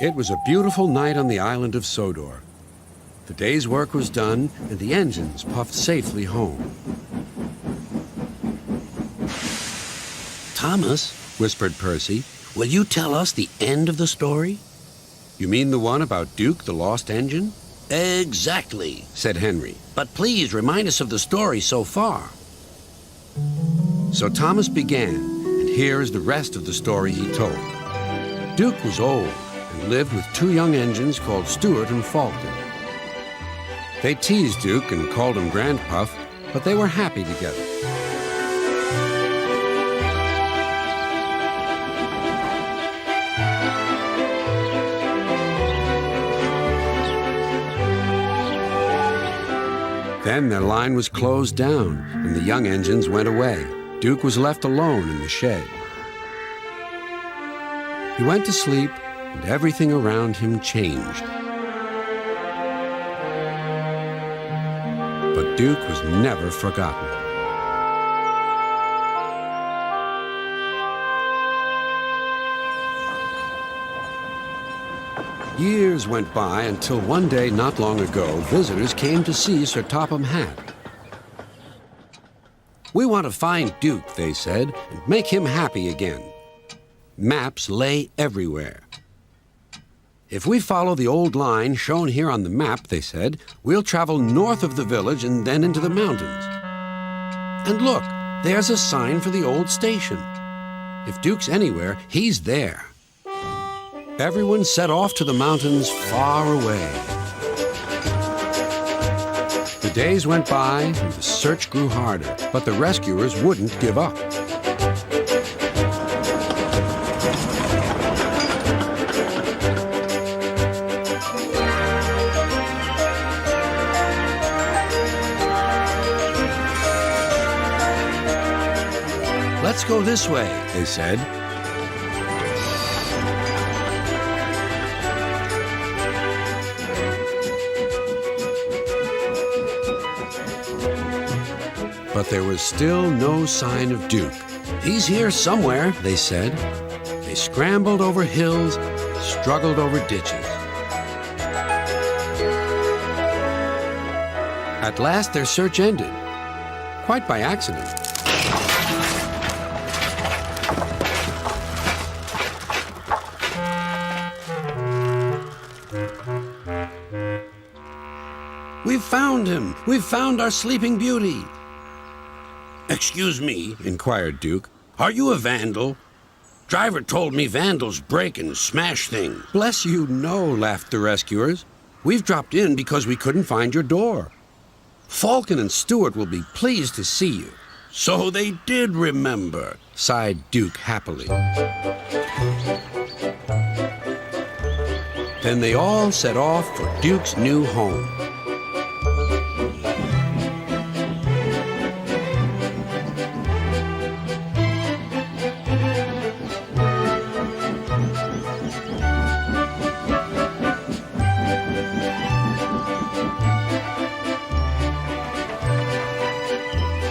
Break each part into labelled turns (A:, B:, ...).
A: It was a beautiful night on the island of Sodor. The day's work was done, and the engines puffed safely home.
B: Thomas, whispered Percy, will you tell us the end of the story?
A: You mean the one about Duke, the lost engine?
B: Exactly,
A: said Henry.
B: But please remind us of the story so far.
A: So Thomas began, and here is the rest of the story he told. Duke was old and lived with two young engines called Stuart and Falcon. They teased Duke and called him Grandpuff, but they were happy together. Then their line was closed down, and the young engines went away. Duke was left alone in the shed. He went to sleep, and everything around him changed. But Duke was never forgotten. Years went by until one day not long ago, visitors came to see Sir Topham Hatt. "We want to find Duke," they said, "and make him happy again." Maps lay everywhere. "If we follow the old line shown here on the map," they said, "we'll travel north of the village and then into the mountains. And look, there's a sign for the old station. If Duke's anywhere, he's there." Everyone set off to the mountains far away. The days went by and the search grew harder, but the rescuers wouldn't give up. "Let's go this way," they said. But there was still no sign of Duke. "He's here somewhere," they said. They scrambled over hills, struggled over ditches. At last their search ended, quite by accident. "We've found him! We've found our Sleeping Beauty!" "Excuse me," inquired Duke. "Are you a vandal? Driver told me vandals break and smash things." "Bless you, no," laughed the rescuers. "We've dropped in because we couldn't find your door. Falcon and Stuart will be pleased to see you." "So they did remember," sighed Duke happily. Then they all set off for Duke's new home.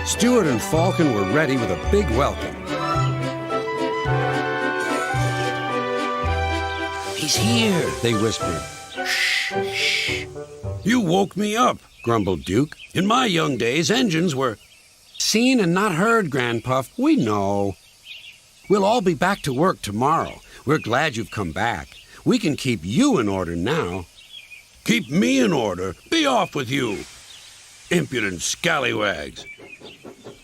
A: Stuart and Falcon were ready with a big welcome. "He's here," they whispered. "Shh, shh." "You woke me up," grumbled Duke. "In my young days, engines were—" "Seen and not heard, Grandpuff. We know. We'll all be back to work tomorrow. We're glad you've come back. We can keep you in order now." "Keep me in order? Be off with you, impudent scallywags."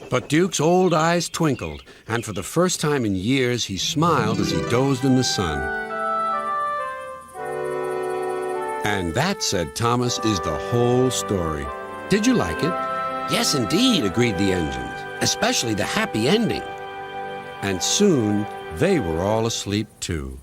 A: But Duke's old eyes twinkled, and for the first time in years, he smiled as he dozed in the sun. And that, said Thomas, is the whole story. Did you like it? "Yes, indeed," agreed the engines, "especially the happy ending." And soon, they were all asleep, too.